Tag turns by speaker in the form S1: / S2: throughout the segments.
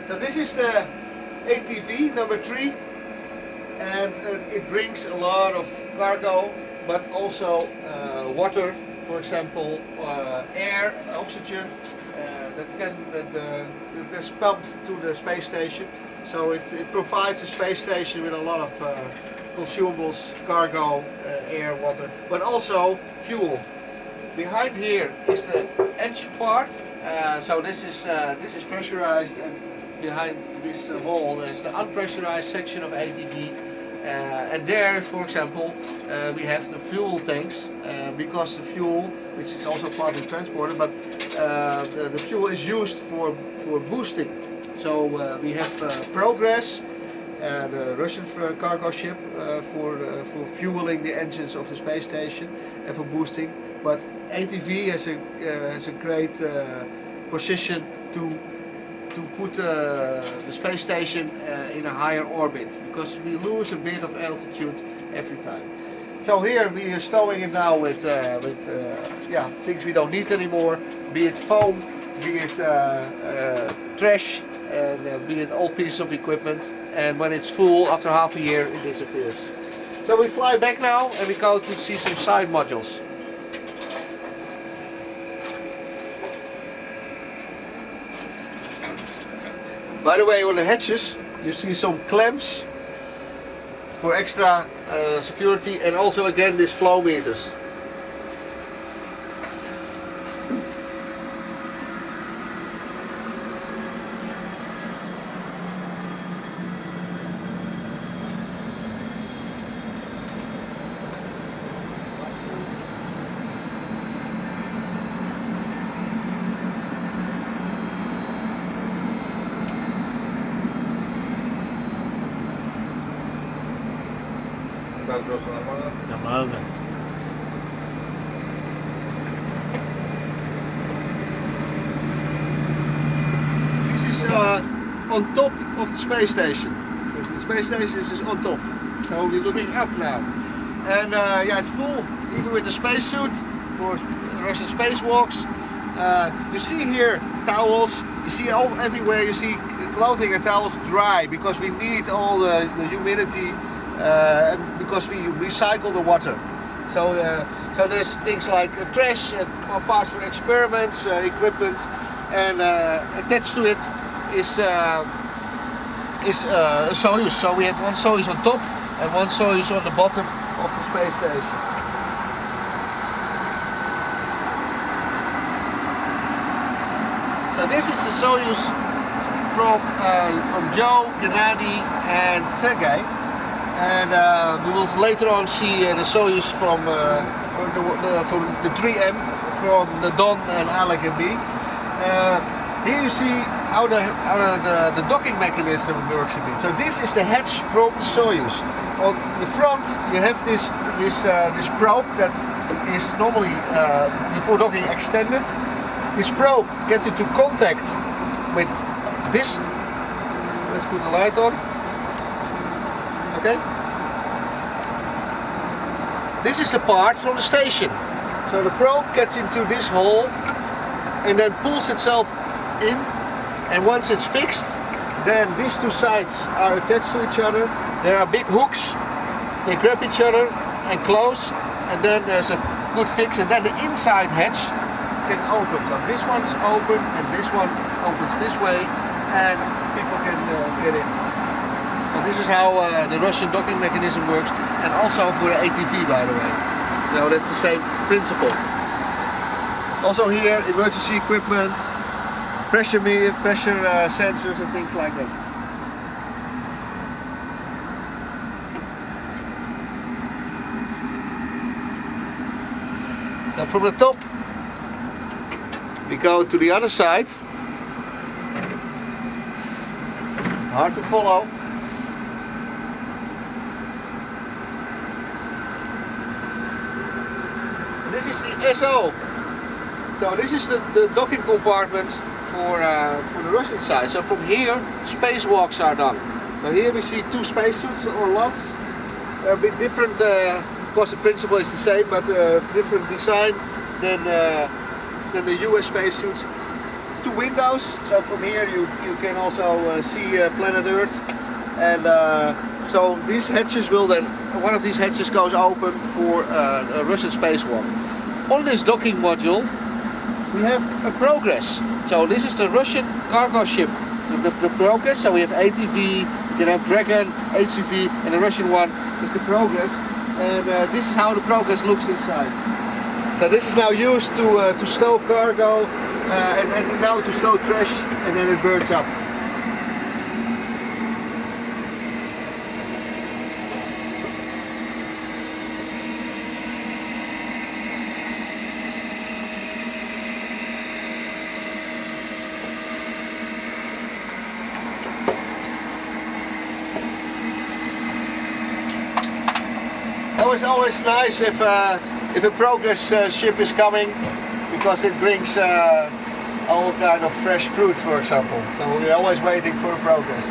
S1: So this is the ATV number 3, and it brings a lot of cargo, but also water, for example, air, oxygen that's pumped to the space station. So it provides the space station with a lot of consumables, cargo, air, water, but also fuel. Behind here is the engine part. So this is pressurized, and behind this wall is the unpressurized section of ATV. And there, for example, we have the fuel tanks, because the fuel, which is also partly transported, but the fuel is used for boosting. So we have Progress, the Russian cargo ship, for fueling the engines of the space station and for boosting. But ATV has a great position to put the space station in a higher orbit, because we lose a bit of altitude every time. So here we are stowing it now with things we don't need anymore, be it foam, be it trash, and be it old pieces of equipment. And when it's full, after half a year, it disappears. So we fly back now and we go to see some side modules. By the way, on the hatches you see some clamps for extra security, and also again these flow meters. This is on top of the space station. So the space station is on top. So we're looking up now. And yeah, it's full, even with the spacesuit for Russian spacewalks. You see here towels, you see everywhere you see clothing and towels dry, because we need all the humidity, because we recycle the water. So there's things like trash, parts for experiments, equipment, and attached to it is a Soyuz. So we have one Soyuz on top and one Soyuz on the bottom of the space station. So this is the Soyuz from Joe, Gennady, and Sergei. And we will later on see the Soyuz from the 3M, from the Don and Alec and me. Here you see how the docking mechanism works a bit. So this is the hatch from the Soyuz. On the front you have this probe that is normally before docking extended. This probe gets into contact with this. Let's put the light on. Okay. This is the part from the station. So the probe gets into this hole and then pulls itself in, and once it's fixed, then these two sides are attached to each other. There are big hooks, they grab each other and close, and then there's a good fix, and then the inside hatch can open. So this one's open and this one opens this way, and people can get in. So this is how the Russian docking mechanism works, and also for the ATV, by the way. So that's the same principle. Also here, emergency equipment, pressure sensors and things like that. So from the top, we go to the other side. It's hard to follow. This is the SO. So this is the docking compartment for the Russian side. So from here, spacewalks are done. So here we see two spacesuits or lots. They're a bit different. Of course, the principle is the same, but different design than the US spacesuits. two windows, so from here you can also see planet Earth, and so these hatches will then, one of these hatches goes open for a Russian spacewalk. On this docking module we have a Progress. So this is the Russian cargo ship, the Progress. So we have ATV, then have Dragon, HCV, and the Russian one is the Progress. And this is how the Progress looks inside. So this is now used to stow cargo and now to stow trash, and then it burns up. It's always nice if a Progress ship is coming, because it brings all kind of fresh fruit, for example. So we're always waiting for a Progress.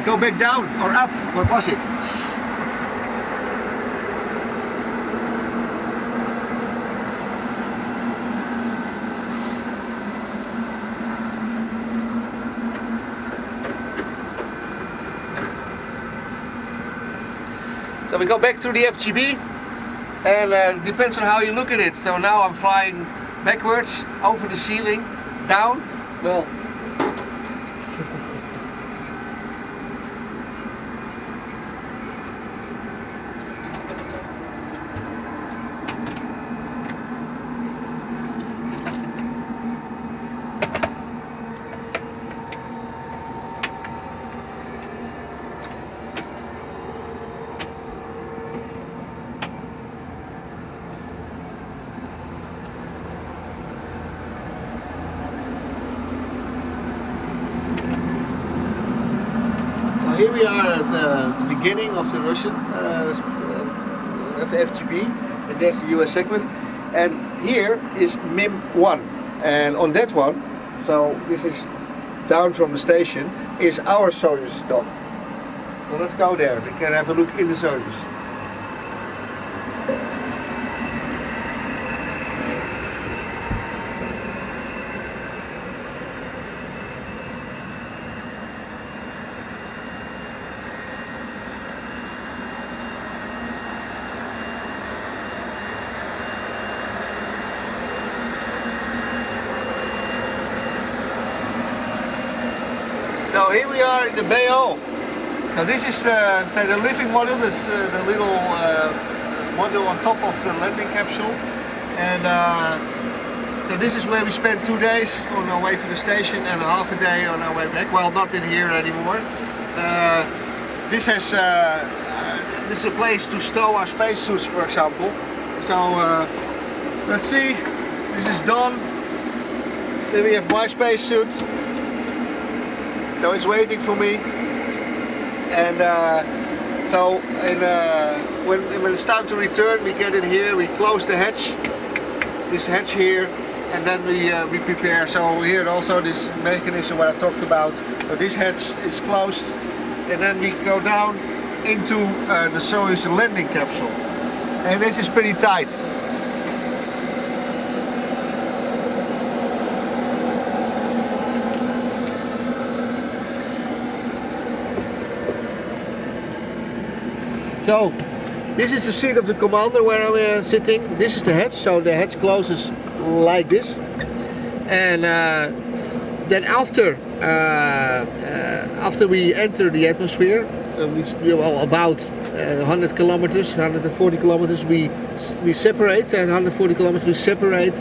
S1: Go back down or up. What was it? So we go back to the FGB, and it depends on how you look at it. So now I'm flying backwards, over the ceiling, down. Well, here we are at the beginning of the Russian, at the FGB, and there's the US segment, and here is MIM-1, and on that one, so this is down from the station, is our Soyuz dock. So let's go there, we can have a look in the Soyuz. So here we are in the BO. So this is the living module, this the little module on top of the landing capsule, and so this is where we spent 2 days on our way to the station and half a day on our way back. Well, not in here anymore. This is a place to stow our spacesuits, for example. So let's see. This is done. Then we have my spacesuit. So it's waiting for me, and when it's time to return, we get in here, we close the hatch, this hatch here, and then we prepare. So here also this mechanism what I talked about. So this hatch is closed, and then we go down into the Soyuz landing capsule, and this is pretty tight. So this is the seat of the commander where I'm sitting. This is the hatch, so the hatch closes like this, and then after we enter the atmosphere, about 100 kilometers, 140 kilometers, we separate, and 140 kilometers we separate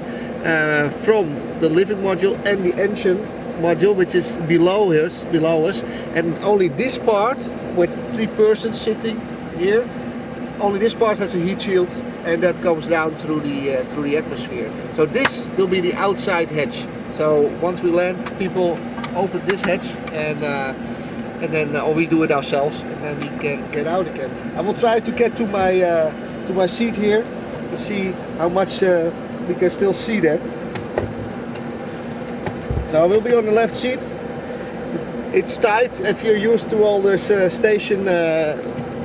S1: from the living module and the engine module, which is below us, and only this part with 3 persons sitting here, only this part has a heat shield, and that comes down through the atmosphere. So this will be the outside hatch. So once we land, people open this hatch, and then or we do it ourselves, and then we can get out again. I will try to get to my seat here to see how much we can still see that. So I will be on the left seat. It's tight if you're used to all this station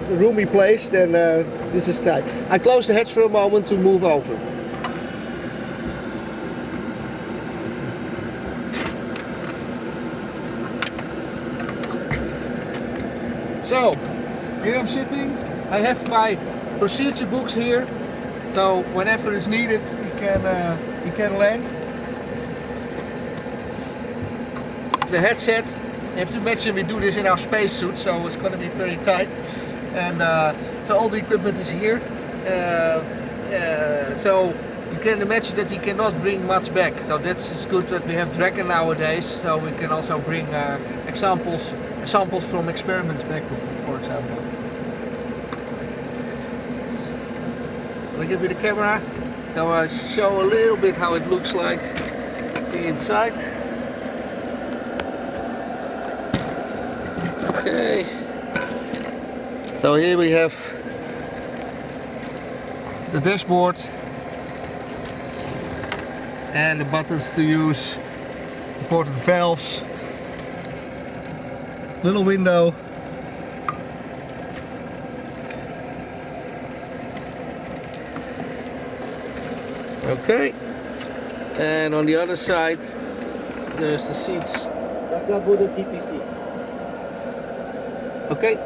S1: roomy place, then this is tight. I close the hatch for a moment to move over. So here I'm sitting. I have my procedure books here, so whenever it's needed, you can land. The headset. You have to imagine we do this in our spacesuit, so it's going to be very tight. And so all the equipment is here. So you can imagine that you cannot bring much back. So it's good that we have Dragon nowadays, so we can also bring samples from experiments back, for example. Let me give you the camera, so I'll show a little bit how it looks like inside. Okay, so here we have the dashboard and the buttons to use, important valves, little window, okay, and on the other side there's the seats. Okay.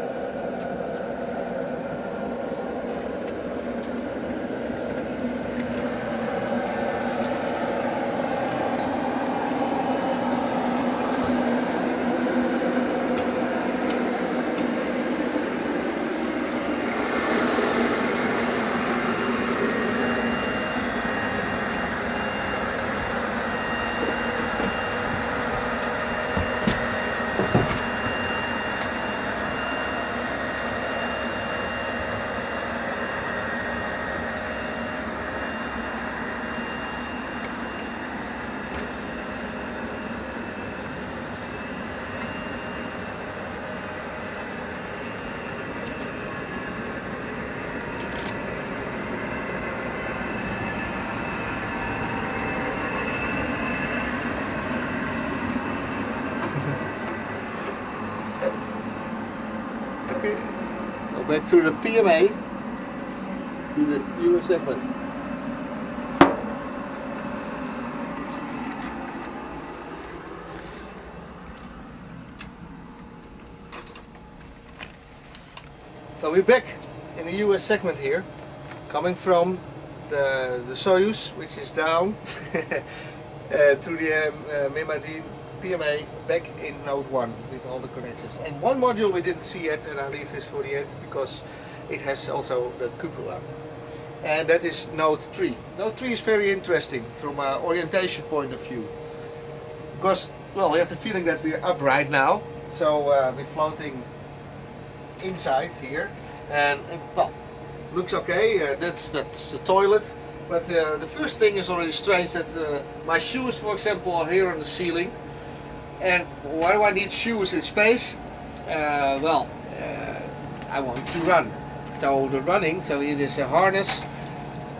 S1: Okay, go back to the PMA, to the US segment. So we're back in the US segment here, coming from the Soyuz, which is down, to the Memadine PMA back in node 1 with all the connections. And one module we didn't see yet, and I'll leave this for the end because it has also the cupola. And that is node 3. Node 3 is very interesting from an orientation point of view. Because, well, we have the feeling that we're up right now. So we're floating inside here. And well, looks okay. That's the toilet. But the first thing is already strange that my shoes, for example, are here on the ceiling. And why do I need shoes in space? I want to run. So the running, so it is a harness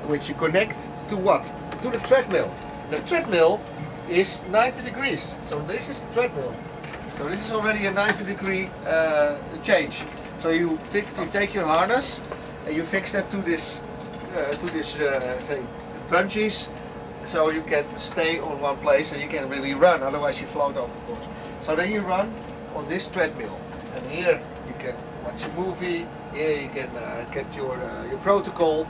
S1: which you connect to what? To the treadmill. The treadmill is 90 degrees. So this is the treadmill. So this is already a 90-degree change. So you take your harness and you fix that to this thing, bungees. So you can stay on one place and you can really run, otherwise you float off, of course. So then you run on this treadmill, and here you can watch a movie. Here you can get your protocol,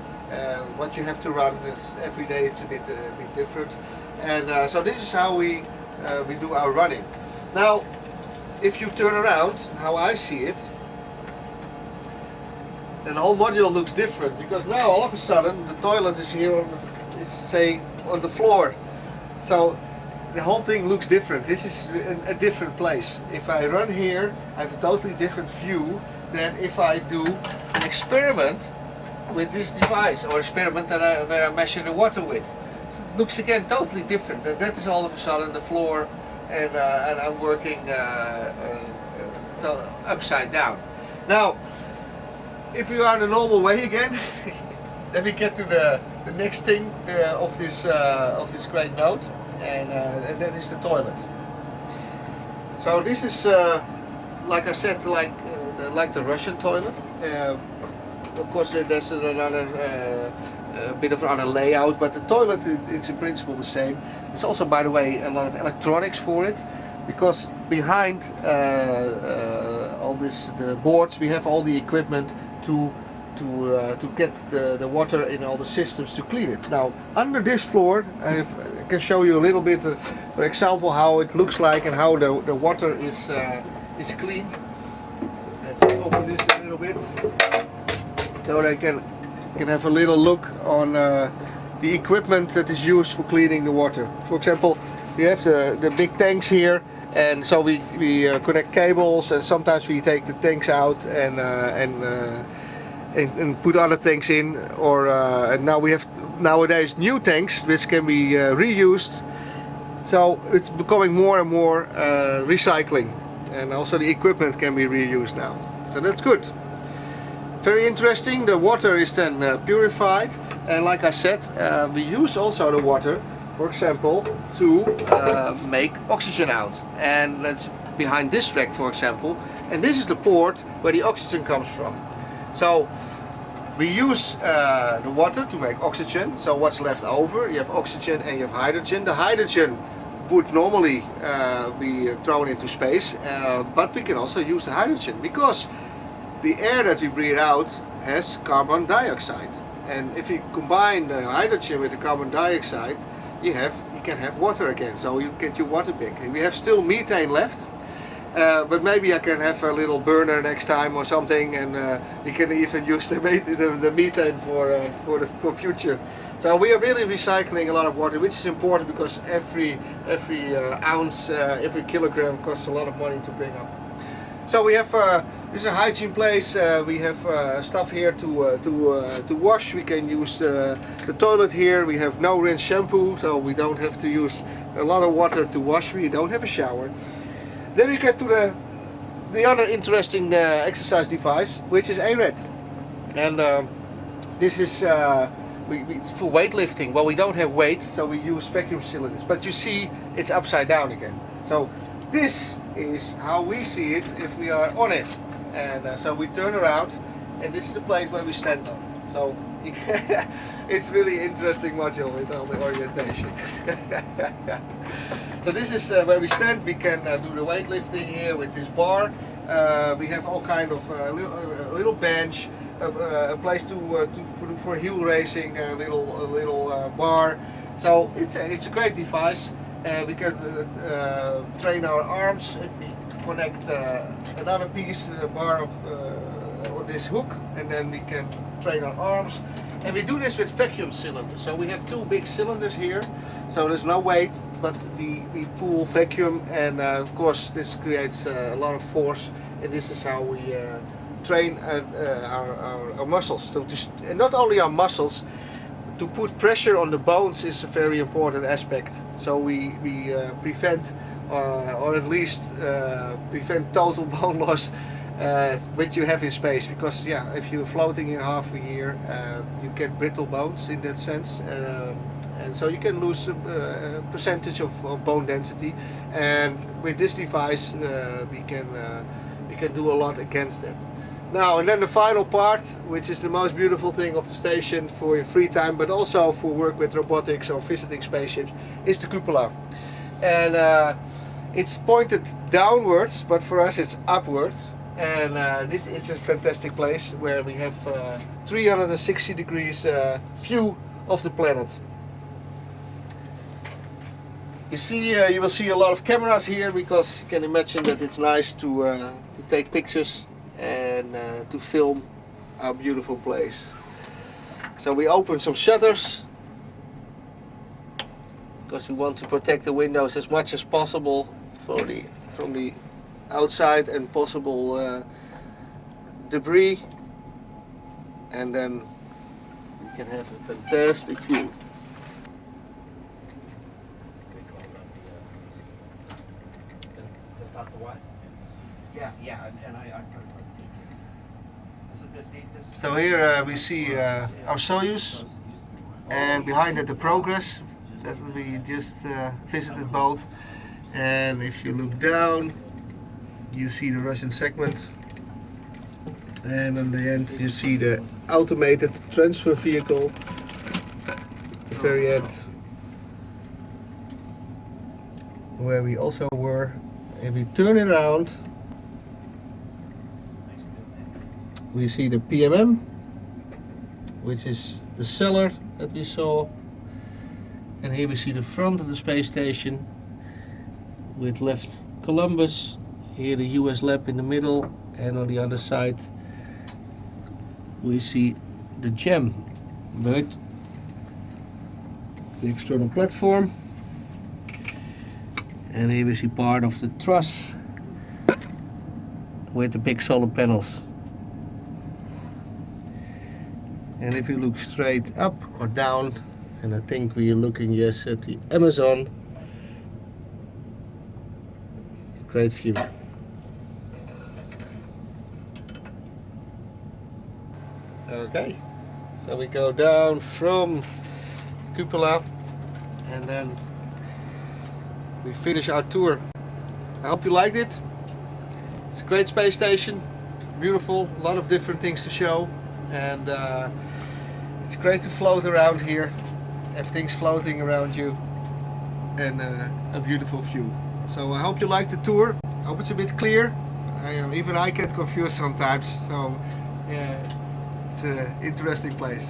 S1: what you have to run. Every day it's a bit different, and so this is how we do our running. Now, if you turn around, how I see it, then the whole module looks different, because now all of a sudden the toilet is here on the floor. So the whole thing looks different. This is a different place. If I run here, I have a totally different view than if I do an experiment with this device, or experiment where I measure the water with. So it looks again totally different. That is all of a sudden the floor, and I'm working upside down. Now, if we are the normal way again, then we get to the next thing of this great node, and that is the toilet. So this is, like I said, like the Russian toilet. Of course, there's another bit of another layout, but the toilet it's in principle the same. There's also, by the way, a lot of electronics for it, because behind the boards. We have all the equipment to get the water in all the systems to clean it. Now under this floor I can show you a little bit for example how it looks like and how the water is cleaned. Let's open this a little bit so they can have a little look on the equipment that is used for cleaning the water. For example, we have the big tanks here, and so we connect cables, and sometimes we take the tanks out and put other tanks in, or and now we have nowadays new tanks which can be reused. So it's becoming more and more recycling, and also the equipment can be reused now. So that's good. Very interesting. The water is then purified, and like I said, we use also the water, for example, to make oxygen out. And that's behind this track, for example, and this is the port where the oxygen comes from. So we use the water to make oxygen. So what's left over, you have oxygen and you have hydrogen. The hydrogen would normally be thrown into space, but we can also use the hydrogen because the air that we breathe out has carbon dioxide, and if you combine the hydrogen with the carbon dioxide, you can have water again. So you get your water back. And we have still methane left, but maybe I can have a little burner next time or something, and you can even use the methane for future. So we are really recycling a lot of water, which is important because every ounce, every kilogram costs a lot of money to bring up. So we have this is a hygiene place. We have stuff here to wash. We can use the toilet here. We have no rinse shampoo, so we don't have to use a lot of water to wash. We don't have a shower. Then we get to the other interesting exercise device, which is ARED, and this is for weightlifting. Well, we don't have weights, so we use vacuum cylinders. But you see, it's upside down again. So this is how we see it if we are on it, and so we turn around, and this is the place where we stand on. So it's really interesting module with all the orientation. So this is where we stand. We can do the weightlifting here with this bar. We have all kind of little bench, a place for heel racing, a little bar. So it's a great device. We can train our arms if we connect another piece, bar on this hook, and then we can train our arms. And we do this with vacuum cylinders. So we have two big cylinders here, so there's no weight, but we pull vacuum, and of course this creates a lot of force, and this is how we train our muscles. And not only our muscles, to put pressure on the bones is a very important aspect. So we prevent, or at least prevent total bone loss which you have in space, because yeah, if you're floating in half a year, you get brittle bones in that sense, and so you can lose a percentage of bone density. And with this device, we can do a lot against that. Now, and then the final part, which is the most beautiful thing of the station for your free time, but also for work with robotics or visiting spaceships, is the cupola. And it's pointed downwards, but for us it's upwards. And this is a fantastic place where we have 360 degrees view of the planet. You see, you will see a lot of cameras here, because you can imagine that it's nice to take pictures and to film our beautiful place. So we open some shutters because we want to protect the windows as much as possible from the outside and possible debris, and then we can have a fantastic view. So here we see our Soyuz, and behind it the Progress that we just visited both. And if you look down, you see the Russian segment, and on the end you see the automated transfer vehicle at the very end, where we also were. If we turn it around, we see the PMM, which is the cellar that we saw, and here we see the front of the space station with left Columbus, here the US lab in the middle, and on the other side we see the gem, but the external platform, and here we see part of the truss with the big solar panels. And if you look straight up or down, and I think we are looking yes at the Amazon, great view. Okay, so we go down from cupola and then we finish our tour. I hope you liked it. It's a great space station, beautiful, a lot of different things to show, and it's great to float around here. Everything's floating around you, and a beautiful view. So I hope you liked the tour. I hope it's a bit clear. Even I get confused sometimes, so yeah, it's an interesting place.